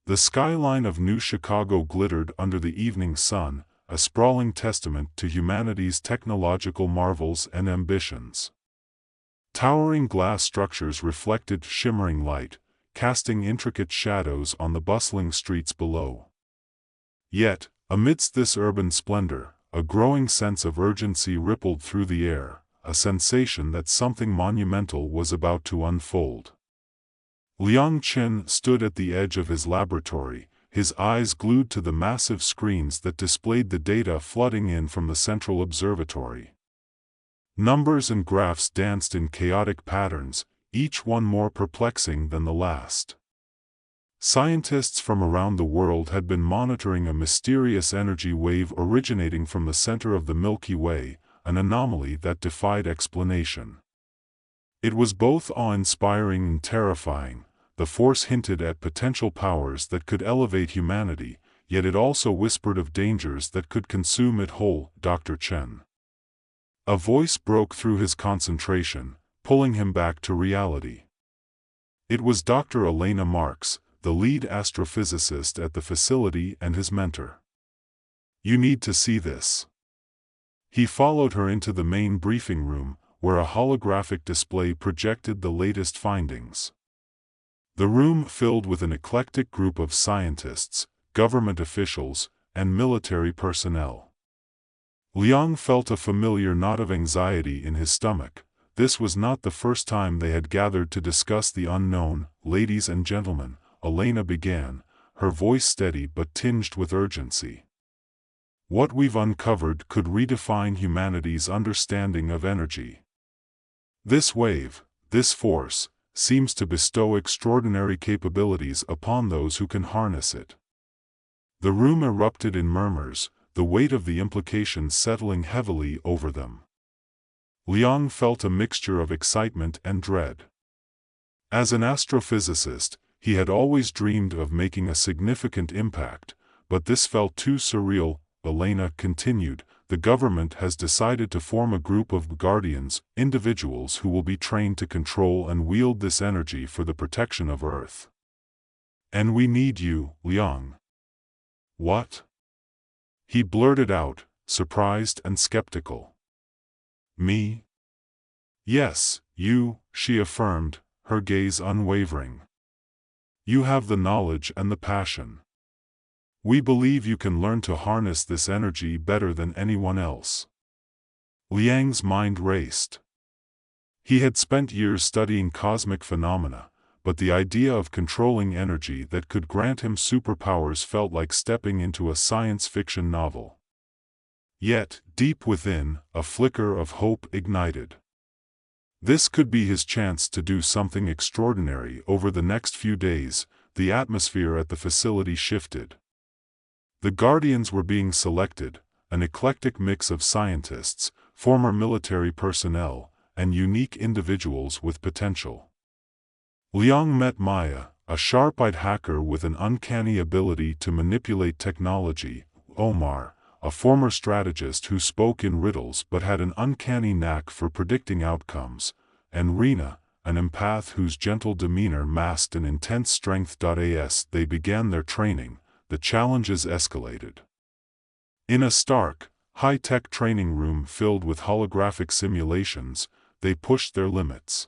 The skyline of New Chicago glittered under the evening sun, a sprawling testament to humanity's technological marvels and ambitions. Towering glass structures reflected shimmering light, casting intricate shadows on the bustling streets below. Yet, amidst this urban splendor, a growing sense of urgency rippled through the air, a sensation that something monumental was about to unfold. Liang Chen stood at the edge of his laboratory, his eyes glued to the massive screens that displayed the data flooding in from the central observatory. Numbers and graphs danced in chaotic patterns, each one more perplexing than the last. Scientists from around the world had been monitoring a mysterious energy wave originating from the center of the Milky Way, an anomaly that defied explanation. It was both awe-inspiring and terrifying. The force hinted at potential powers that could elevate humanity, yet it also whispered of dangers that could consume it whole. Dr. Chen. A voice broke through his concentration, pulling him back to reality. It was Dr. Elena Marks, the lead astrophysicist at the facility and his mentor. "You need to see this." He followed her into the main briefing room, where a holographic display projected the latest findings. The room filled with an eclectic group of scientists, government officials, and military personnel. Liang felt a familiar knot of anxiety in his stomach. This was not the first time they had gathered to discuss the unknown. "Ladies and gentlemen," Elena began, her voice steady but tinged with urgency. "What we've uncovered could redefine humanity's understanding of energy. This wave, this force, seems to bestow extraordinary capabilities upon those who can harness it." The room erupted in murmurs, the weight of the implications settling heavily over them. Liang felt a mixture of excitement and dread. As an astrophysicist, he had always dreamed of making a significant impact, but this felt too surreal. Elena continued, "The government has decided to form a group of guardians, individuals who will be trained to control and wield this energy for the protection of Earth. And we need you, Liang." "What?" he blurted out, surprised and skeptical. "Me?" "Yes, you," she affirmed, her gaze unwavering. "You have the knowledge and the passion. We believe you can learn to harness this energy better than anyone else." Liang's mind raced. He had spent years studying cosmic phenomena, but the idea of controlling energy that could grant him superpowers felt like stepping into a science fiction novel. Yet, deep within, a flicker of hope ignited. This could be his chance to do something extraordinary. Over the next few days, the atmosphere at the facility shifted. The guardians were being selected, an eclectic mix of scientists, former military personnel, and unique individuals with potential. Liang met Maya, a sharp-eyed hacker with an uncanny ability to manipulate technology, Omar, a former strategist who spoke in riddles but had an uncanny knack for predicting outcomes, and Rena, an empath whose gentle demeanor masked an intense strength. As they began their training, the challenges escalated. In a stark, high-tech training room filled with holographic simulations, they pushed their limits.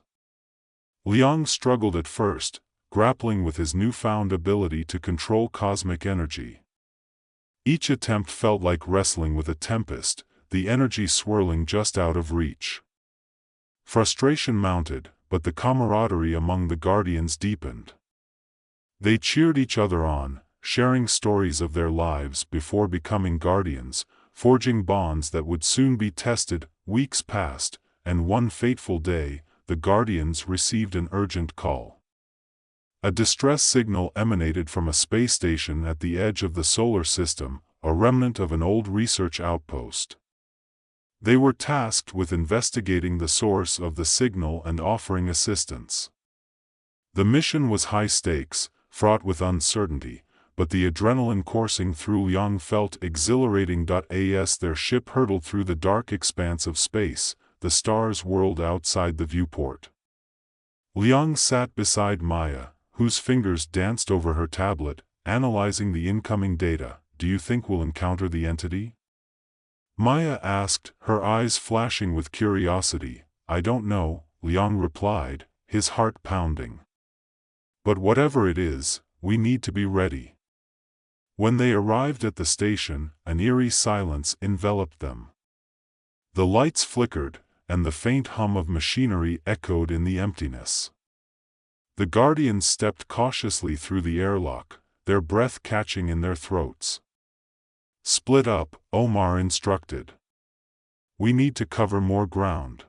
Liang struggled at first, grappling with his newfound ability to control cosmic energy. Each attempt felt like wrestling with a tempest, the energy swirling just out of reach. Frustration mounted, but the camaraderie among the guardians deepened. They cheered each other on, sharing stories of their lives before becoming guardians, forging bonds that would soon be tested. Weeks passed, and one fateful day, the guardians received an urgent call. A distress signal emanated from a space station at the edge of the solar system, a remnant of an old research outpost. They were tasked with investigating the source of the signal and offering assistance. The mission was high stakes, fraught with uncertainty, but the adrenaline coursing through Liang felt exhilarating. As their ship hurtled through the dark expanse of space, the stars whirled outside the viewport. Liang sat beside Maya, whose fingers danced over her tablet, analyzing the incoming data. Do you think we'll encounter the entity? Maya asked, her eyes flashing with curiosity. I don't know, Liang replied, his heart pounding. But whatever it is, we need to be ready. When they arrived at the station, an eerie silence enveloped them. The lights flickered, and the faint hum of machinery echoed in the emptiness. The Guardians stepped cautiously through the airlock, their breath catching in their throats. Split up, Omar instructed. We need to cover more ground.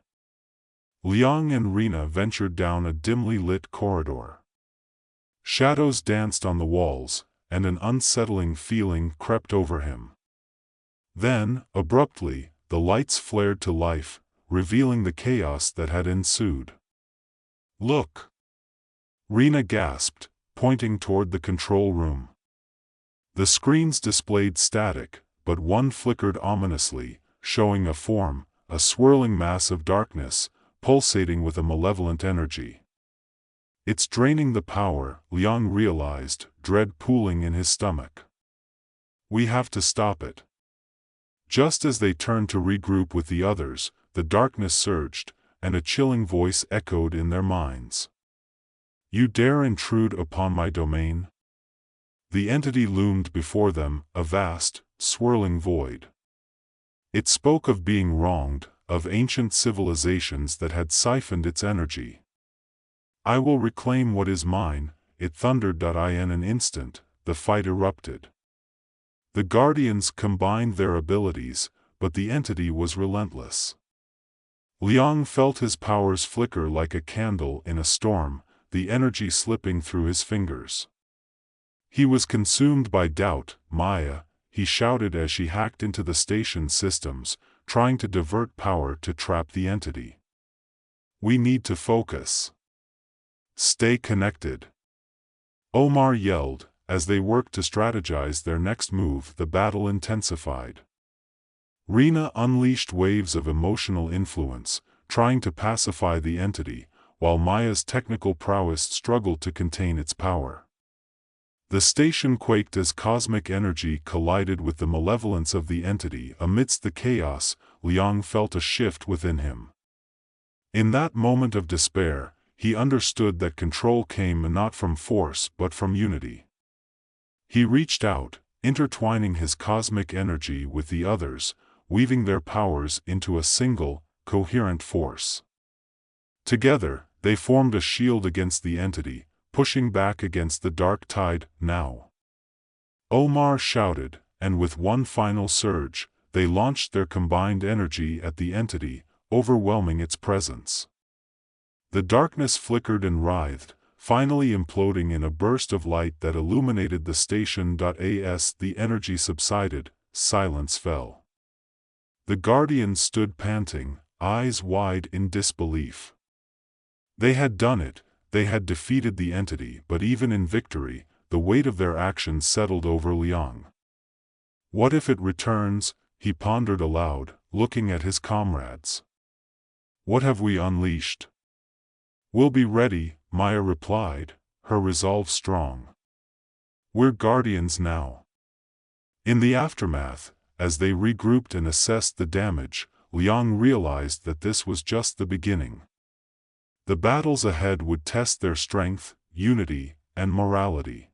Liang and Rena ventured down a dimly lit corridor. Shadows danced on the walls, and an unsettling feeling crept over him. Then, abruptly, the lights flared to life, revealing the chaos that had ensued. Look! Rena gasped, pointing toward the control room. The screens displayed static, but one flickered ominously, showing a form, a swirling mass of darkness, pulsating with a malevolent energy. It's draining the power, Liang realized, dread pooling in his stomach. We have to stop it. Just as they turned to regroup with the others, the darkness surged, and a chilling voice echoed in their minds. You dare intrude upon my domain? The entity loomed before them, a vast, swirling void. It spoke of being wronged, of ancient civilizations that had siphoned its energy. I will reclaim what is mine, it thundered. In an instant, the fight erupted. The Guardians combined their abilities, but the entity was relentless. Liang felt his powers flicker like a candle in a storm, the energy slipping through his fingers. He was consumed by doubt. Maya, he shouted as she hacked into the station systems, trying to divert power to trap the entity. We need to focus. Stay connected. Omar yelled. As they worked to strategize their next move, the battle intensified. Rena unleashed waves of emotional influence, trying to pacify the entity, while Maya's technical prowess struggled to contain its power. The station quaked as cosmic energy collided with the malevolence of the entity. Amidst the chaos, Liang felt a shift within him. In that moment of despair, he understood that control came not from force but from unity. He reached out, intertwining his cosmic energy with the others, weaving their powers into a single, coherent force. Together, they formed a shield against the entity, pushing back against the dark tide. Now! Omar shouted, and with one final surge, they launched their combined energy at the entity, overwhelming its presence. The darkness flickered and writhed, finally imploding in a burst of light that illuminated the station. As the energy subsided, silence fell. The Guardians stood panting, eyes wide in disbelief. They had done it, they had defeated the entity, but even in victory, the weight of their actions settled over Liang. What if it returns? He pondered aloud, looking at his comrades. What have we unleashed? We'll be ready, Maya replied, her resolve strong. We're Guardians now. In the aftermath, as they regrouped and assessed the damage, Liang realized that this was just the beginning. The battles ahead would test their strength, unity, and morality.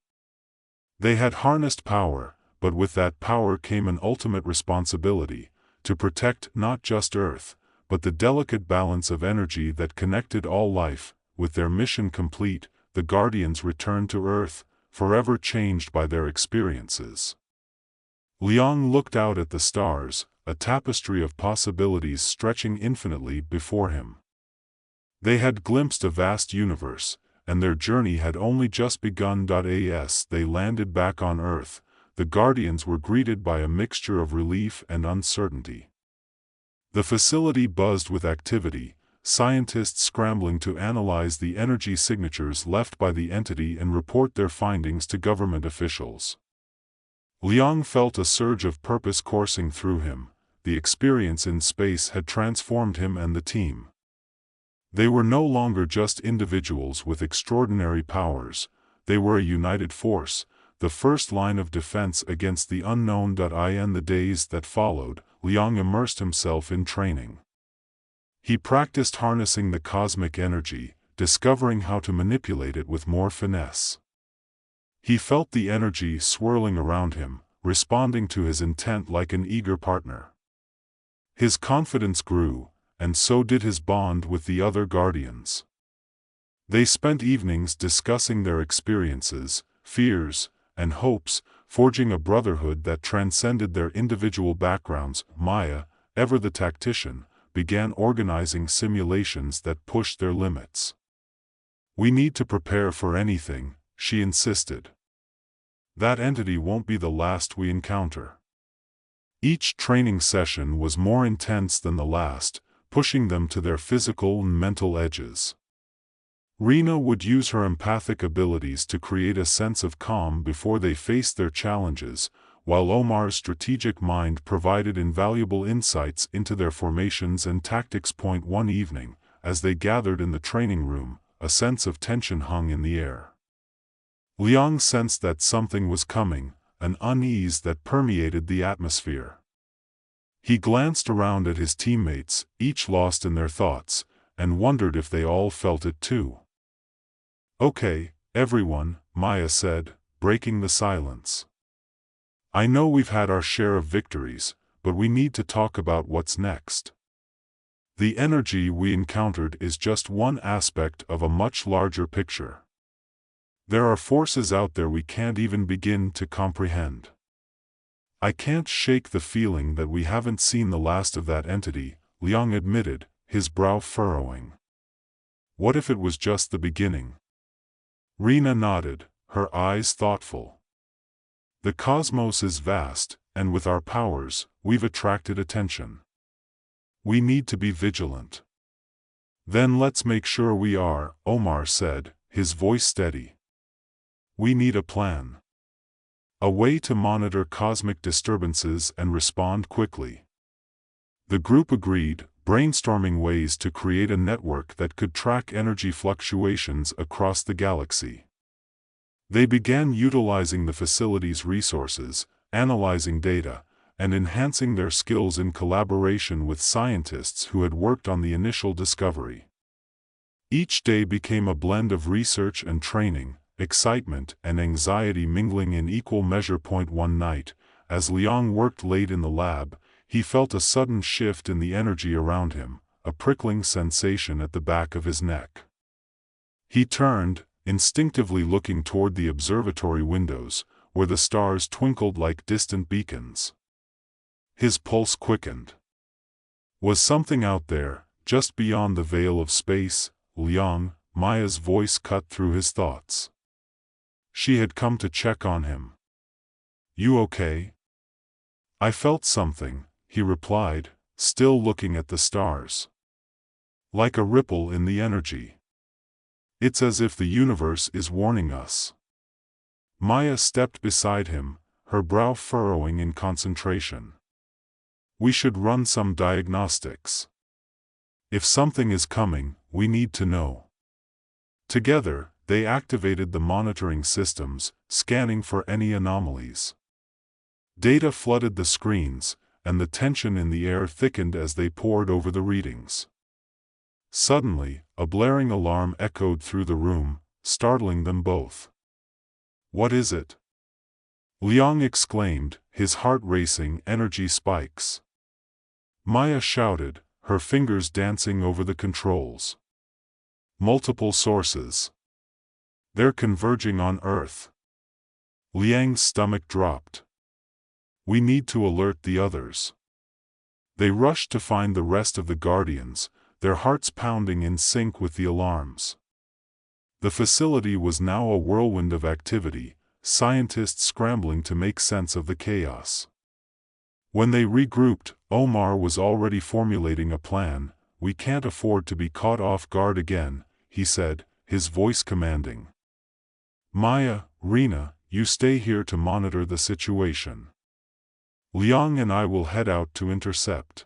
They had harnessed power, but with that power came an ultimate responsibility, to protect not just Earth, but the delicate balance of energy that connected all life. With their mission complete, the Guardians returned to Earth, forever changed by their experiences. Liang looked out at the stars, a tapestry of possibilities stretching infinitely before him. They had glimpsed a vast universe, and their journey had only just begun. As they landed back on Earth, the Guardians were greeted by a mixture of relief and uncertainty. The facility buzzed with activity, scientists scrambling to analyze the energy signatures left by the entity and report their findings to government officials. Liang felt a surge of purpose coursing through him. The experience in space had transformed him and the team. They were no longer just individuals with extraordinary powers, they were a united force, the first line of defense against the unknown. In the days that followed, Liang immersed himself in training. He practiced harnessing the cosmic energy, discovering how to manipulate it with more finesse. He felt the energy swirling around him, responding to his intent like an eager partner. His confidence grew, and so did his bond with the other guardians. They spent evenings discussing their experiences, fears, and hopes, forging a brotherhood that transcended their individual backgrounds. Maya, ever the tactician, began organizing simulations that pushed their limits. "We need to prepare for anything," she insisted. "That entity won't be the last we encounter." Each training session was more intense than the last, pushing them to their physical and mental edges. Rena would use her empathic abilities to create a sense of calm before they faced their challenges, while Omar's strategic mind provided invaluable insights into their formations and tactics. One evening, as they gathered in the training room, a sense of tension hung in the air. Liang sensed that something was coming, an unease that permeated the atmosphere. He glanced around at his teammates, each lost in their thoughts, and wondered if they all felt it too. "Okay, everyone," Maya said, breaking the silence. "I know we've had our share of victories, but we need to talk about what's next. The energy we encountered is just one aspect of a much larger picture. There are forces out there we can't even begin to comprehend. I can't shake the feeling that we haven't seen the last of that entity," Liang admitted, his brow furrowing. "What if it was just the beginning?" Rena nodded, her eyes thoughtful. "The cosmos is vast, and with our powers, we've attracted attention. We need to be vigilant." "Then let's make sure we are," Omar said, his voice steady. "We need a plan. A way to monitor cosmic disturbances and respond quickly." The group agreed, brainstorming ways to create a network that could track energy fluctuations across the galaxy. They began utilizing the facility's resources, analyzing data, and enhancing their skills in collaboration with scientists who had worked on the initial discovery. Each day became a blend of research and training, excitement and anxiety mingling in equal measure. One night, as Liang worked late in the lab, he felt a sudden shift in the energy around him, a prickling sensation at the back of his neck. He turned, instinctively looking toward the observatory windows, where the stars twinkled like distant beacons. His pulse quickened. Was something out there, just beyond the veil of space? "Liang," Maya's voice cut through his thoughts. She had come to check on him. "You okay?" "I felt something," he replied, still looking at the stars. "Like a ripple in the energy. It's as if the universe is warning us." Maya stepped beside him, her brow furrowing in concentration. "We should run some diagnostics. If something is coming, we need to know." Together, they activated the monitoring systems, scanning for any anomalies. Data flooded the screens, and the tension in the air thickened as they pored over the readings. Suddenly, a blaring alarm echoed through the room, startling them both. "What is it?" Liang exclaimed, his heart racing, energy spikes. Maya shouted, her fingers dancing over the controls. "Multiple sources. They're converging on Earth." Liang's stomach dropped. "We need to alert the others." They rushed to find the rest of the Guardians, their hearts pounding in sync with the alarms. The facility was now a whirlwind of activity, scientists scrambling to make sense of the chaos. When they regrouped, Omar was already formulating a plan. "We can't afford to be caught off guard again," he said, his voice commanding. "Maya, Rena, you stay here to monitor the situation. Liang and I will head out to intercept."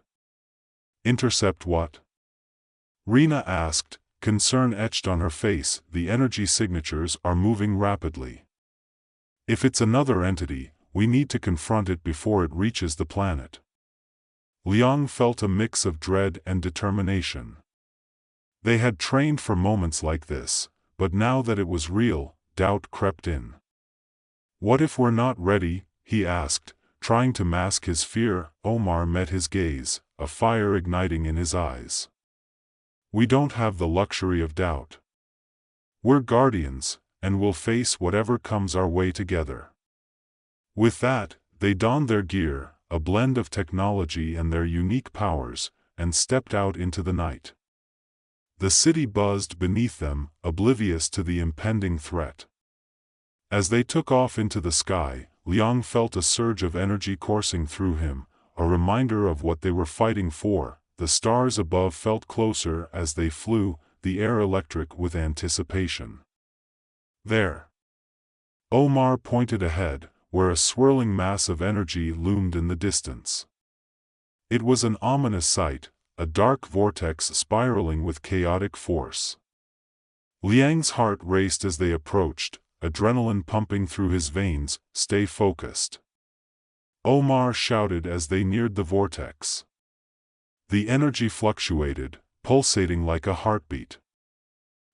"Intercept what?" Rena asked, concern etched on her face. "The energy signatures are moving rapidly. If it's another entity, we need to confront it before it reaches the planet. Liang felt a mix of dread and determination. They had trained for moments like this, but now that it was real, doubt crept in. What if we're not ready? He asked, trying to mask his fear. Omar met his gaze, a fire igniting in his eyes. We don't have the luxury of doubt. We're guardians, and we'll face whatever comes our way together. With that, they donned their gear, a blend of technology and their unique powers, and stepped out into the night. The city buzzed beneath them, oblivious to the impending threat. As they took off into the sky, Liang felt a surge of energy coursing through him, a reminder of what they were fighting for. The stars above felt closer as they flew, the air electric with anticipation. There. Omar pointed ahead, where a swirling mass of energy loomed in the distance. It was an ominous sight, a dark vortex spiraling with chaotic force. Liang's heart raced as they approached, adrenaline pumping through his veins. Stay focused, Omar shouted as they neared the vortex. The energy fluctuated, pulsating like a heartbeat.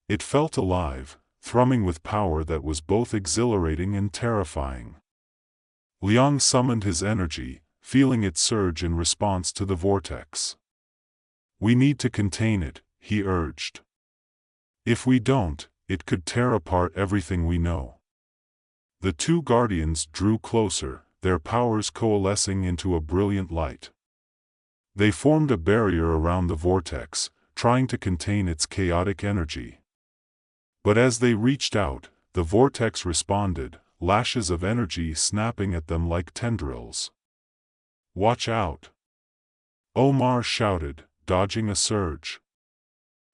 It felt alive, thrumming with power that was both exhilarating and terrifying. Liang summoned his energy, feeling it surge in response to the vortex. We need to contain it, he urged. If we don't, it could tear apart everything we know. The two guardians drew closer, their powers coalescing into a brilliant light. They formed a barrier around the vortex, trying to contain its chaotic energy. But as they reached out, the vortex responded, lashes of energy snapping at them like tendrils. Watch out! Omar shouted, dodging a surge.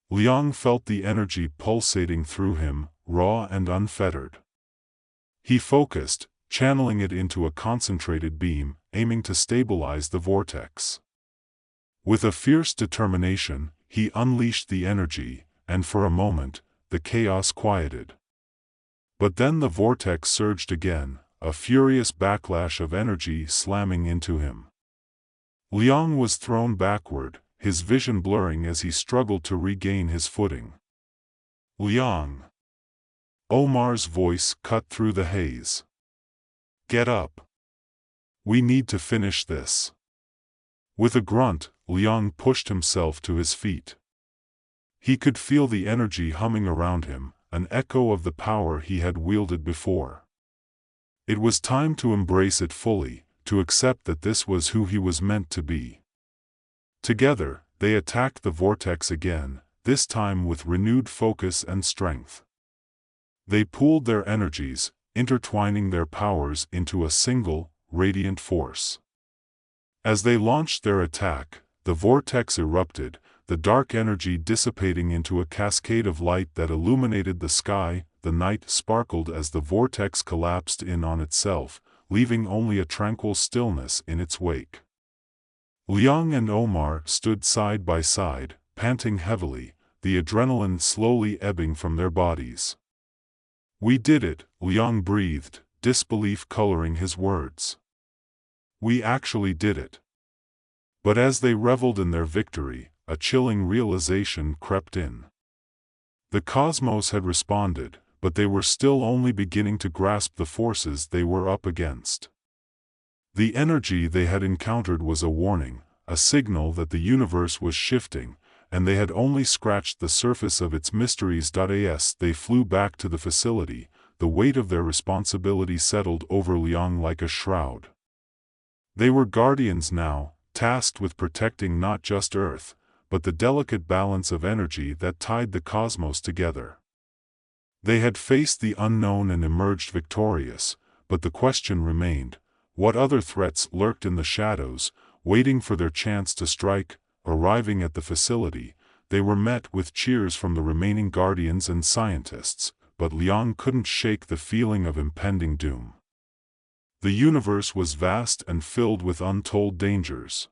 Liang felt the energy pulsating through him, raw and unfettered. He focused, channeling it into a concentrated beam, aiming to stabilize the vortex. With a fierce determination, he unleashed the energy, and for a moment, the chaos quieted. But then the vortex surged again, a furious backlash of energy slamming into him. Liang was thrown backward, his vision blurring as he struggled to regain his footing. Liang! Omar's voice cut through the haze. Get up! We need to finish this. With a grunt, Liang pushed himself to his feet. He could feel the energy humming around him, an echo of the power he had wielded before. It was time to embrace it fully, to accept that this was who he was meant to be. Together, they attacked the vortex again, this time with renewed focus and strength. They pooled their energies, intertwining their powers into a single, radiant force. As they launched their attack, the vortex erupted, the dark energy dissipating into a cascade of light that illuminated the sky. The night sparkled as the vortex collapsed in on itself, leaving only a tranquil stillness in its wake. Liang and Omar stood side by side, panting heavily, the adrenaline slowly ebbing from their bodies. We did it, Liang breathed, disbelief coloring his words. We actually did it. But as they reveled in their victory, a chilling realization crept in. The cosmos had responded, but they were still only beginning to grasp the forces they were up against. The energy they had encountered was a warning, a signal that the universe was shifting, and they had only scratched the surface of its mysteries. As they flew back to the facility, the weight of their responsibility settled over Liang like a shroud. They were guardians now, tasked with protecting not just Earth, but the delicate balance of energy that tied the cosmos together. They had faced the unknown and emerged victorious, but the question remained, what other threats lurked in the shadows, waiting for their chance to strike? Arriving at the facility, they were met with cheers from the remaining guardians and scientists, but Liang couldn't shake the feeling of impending doom. The universe was vast and filled with untold dangers.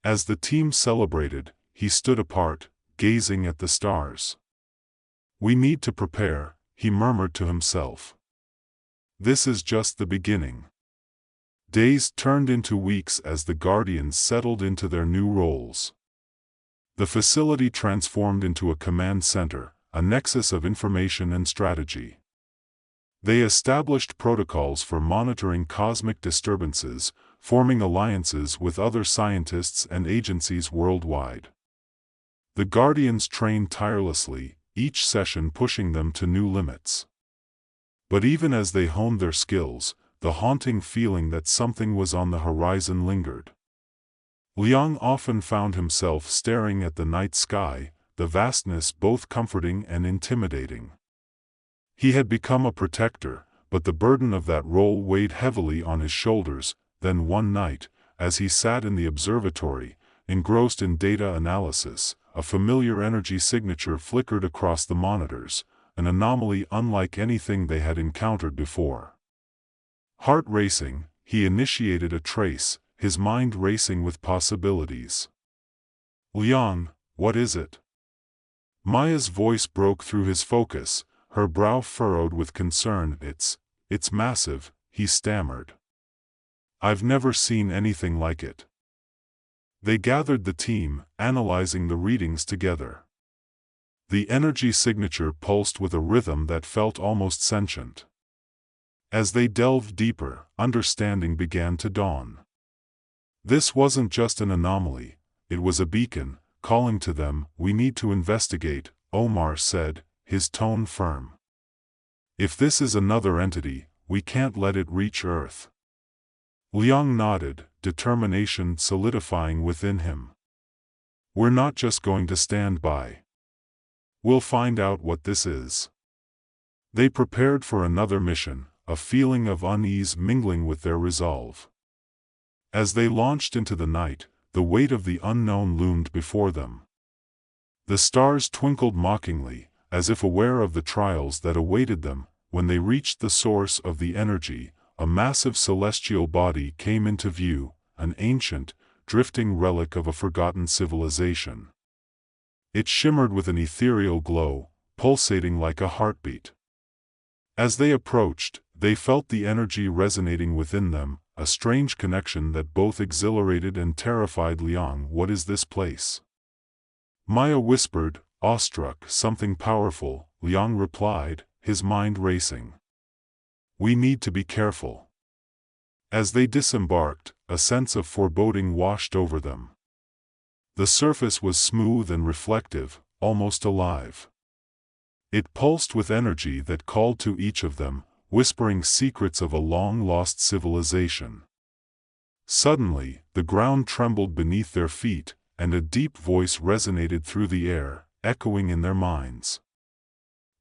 As the team celebrated, he stood apart, gazing at the stars. We need to prepare, he murmured to himself. This is just the beginning. Days turned into weeks as the Guardians settled into their new roles. The facility transformed into a command center, a nexus of information and strategy. They established protocols for monitoring cosmic disturbances, forming alliances with other scientists and agencies worldwide. The Guardians trained tirelessly, each session pushing them to new limits. But even as they honed their skills, the haunting feeling that something was on the horizon lingered. Liang often found himself staring at the night sky, the vastness both comforting and intimidating. He had become a protector, but the burden of that role weighed heavily on his shoulders. Then one night, as he sat in the observatory, engrossed in data analysis, a familiar energy signature flickered across the monitors, an anomaly unlike anything they had encountered before. Heart racing, he initiated a trace, his mind racing with possibilities. "Liang, what is it?" Maya's voice broke through his focus, her brow furrowed with concern. It's massive," he stammered. "I've never seen anything like it." They gathered the team, analyzing the readings together. The energy signature pulsed with a rhythm that felt almost sentient. As they delved deeper, understanding began to dawn. This wasn't just an anomaly, it was a beacon, calling to them. "We need to investigate," Omar said, his tone firm. "If this is another entity, we can't let it reach Earth." Liang nodded, determination solidifying within him. "We're not just going to stand by. We'll find out what this is." They prepared for another mission, a feeling of unease mingling with their resolve. As they launched into the night, the weight of the unknown loomed before them. The stars twinkled mockingly, as if aware of the trials that awaited them. When they reached the source of the energy, a massive celestial body came into view, an ancient, drifting relic of a forgotten civilization. It shimmered with an ethereal glow, pulsating like a heartbeat. As they approached, they felt the energy resonating within them, a strange connection that both exhilarated and terrified Liang. "What is this place?" Maya whispered, awestruck. "Something powerful," Liang replied, his mind racing. "We need to be careful." As they disembarked, a sense of foreboding washed over them. The surface was smooth and reflective, almost alive. It pulsed with energy that called to each of them, whispering secrets of a long-lost civilization. Suddenly, the ground trembled beneath their feet, and a deep voice resonated through the air, echoing in their minds.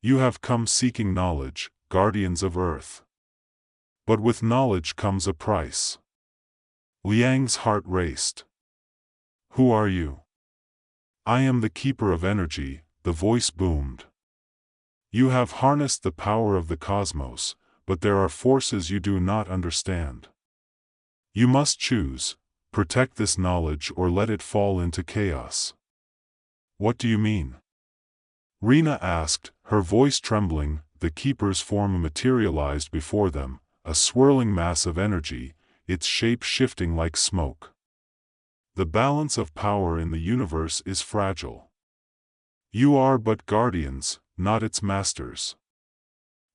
"You have come seeking knowledge, guardians of Earth. But with knowledge comes a price." Liang's heart raced. "Who are you?" "I am the keeper of energy," the voice boomed. "You have harnessed the power of the cosmos, but there are forces you do not understand. You must choose, protect this knowledge or let it fall into chaos." "What do you mean?" Rena asked, her voice trembling. The keeper's form materialized before them, a swirling mass of energy, its shape shifting like smoke. "The balance of power in the universe is fragile. You are but guardians, not its masters.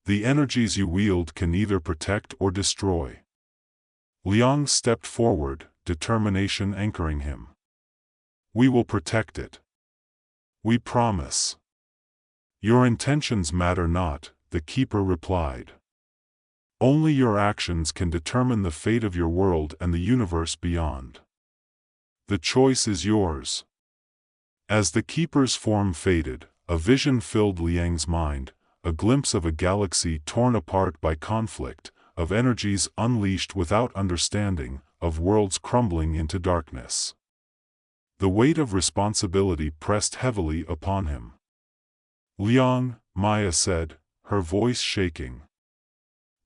The energies you wield can either protect or destroy." Liang stepped forward, determination anchoring him. "We will protect it. We promise." "Your intentions matter not," the keeper replied. "Only your actions can determine the fate of your world and the universe beyond. The choice is yours." As the keeper's form faded, a vision filled Liang's mind, a glimpse of a galaxy torn apart by conflict, of energies unleashed without understanding, of worlds crumbling into darkness. The weight of responsibility pressed heavily upon him. "Liang," Maya said, her voice shaking.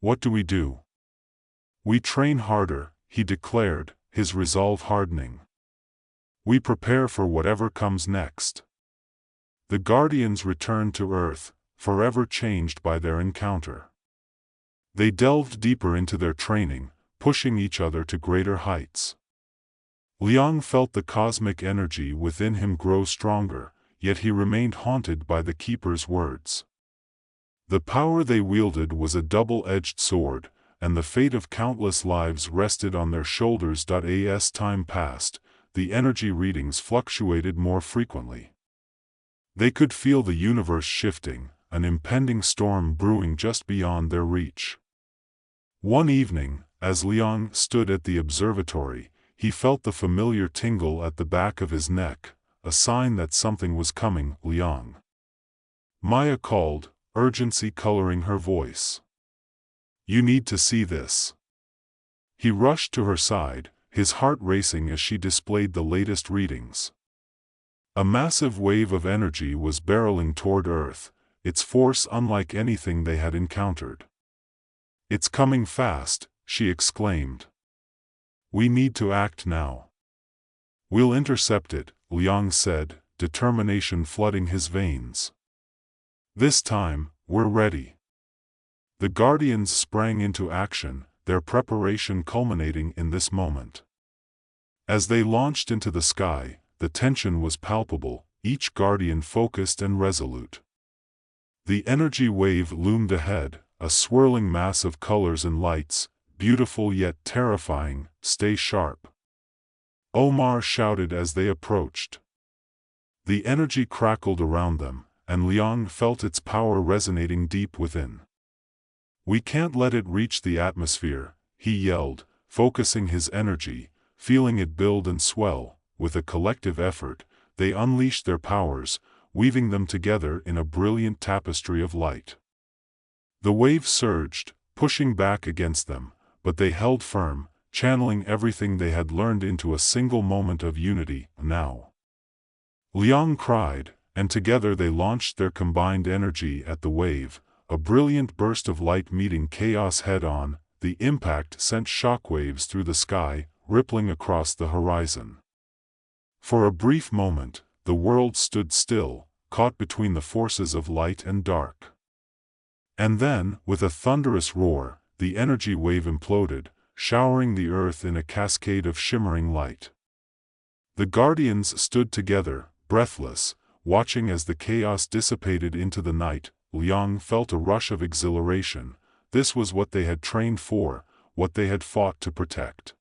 "What do we do?" "We train harder," he declared, his resolve hardening. "We prepare for whatever comes next." The Guardians returned to Earth, forever changed by their encounter. They delved deeper into their training, pushing each other to greater heights. Liang felt the cosmic energy within him grow stronger, yet he remained haunted by the Keeper's words. The power they wielded was a double-edged sword, and the fate of countless lives rested on their shoulders. As time passed, the energy readings fluctuated more frequently. They could feel the universe shifting, an impending storm brewing just beyond their reach. One evening, as Liang stood at the observatory, he felt the familiar tingle at the back of his neck, a sign that something was coming. Liang. Maya called, urgency coloring her voice. You need to see this. He rushed to her side, his heart racing as she displayed the latest readings. A massive wave of energy was barreling toward Earth, its force unlike anything they had encountered. It's coming fast, she exclaimed. We need to act now. We'll intercept it, Liang said, determination flooding his veins. This time, we're ready. The Guardians sprang into action, their preparation culminating in this moment. As they launched into the sky, the tension was palpable, each Guardian focused and resolute. The energy wave loomed ahead, a swirling mass of colors and lights, beautiful yet terrifying. Stay sharp, Omar shouted as they approached. The energy crackled around them, and Liang felt its power resonating deep within. We can't let it reach the atmosphere, he yelled, focusing his energy, feeling it build and swell. With a collective effort, they unleashed their powers, weaving them together in a brilliant tapestry of light. The wave surged, pushing back against them, but they held firm, channeling everything they had learned into a single moment of unity. Now! Liang cried, and together they launched their combined energy at the wave, a brilliant burst of light meeting chaos head-on. The impact sent shockwaves through the sky, rippling across the horizon. For a brief moment, the world stood still, caught between the forces of light and dark. And then, with a thunderous roar, the energy wave imploded, showering the earth in a cascade of shimmering light. The Guardians stood together, breathless, watching as the chaos dissipated into the night. Liang felt a rush of exhilaration. This was what they had trained for, what they had fought to protect.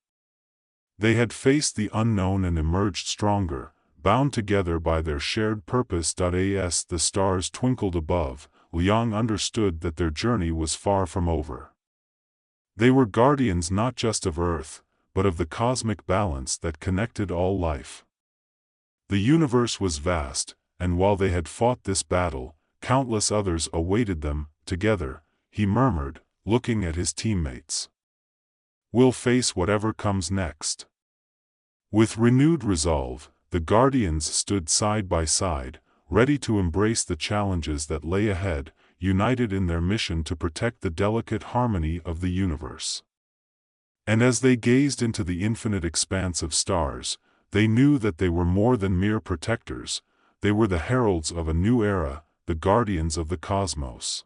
They had faced the unknown and emerged stronger, bound together by their shared purpose. As the stars twinkled above, Liang understood that their journey was far from over. They were guardians not just of Earth, but of the cosmic balance that connected all life. The universe was vast, and while they had fought this battle, countless others awaited them. Together, he murmured, looking at his teammates. We'll face whatever comes next. With renewed resolve, the Guardians stood side by side, ready to embrace the challenges that lay ahead, united in their mission to protect the delicate harmony of the universe. And as they gazed into the infinite expanse of stars, they knew that they were more than mere protectors. They were the heralds of a new era, the guardians of the cosmos.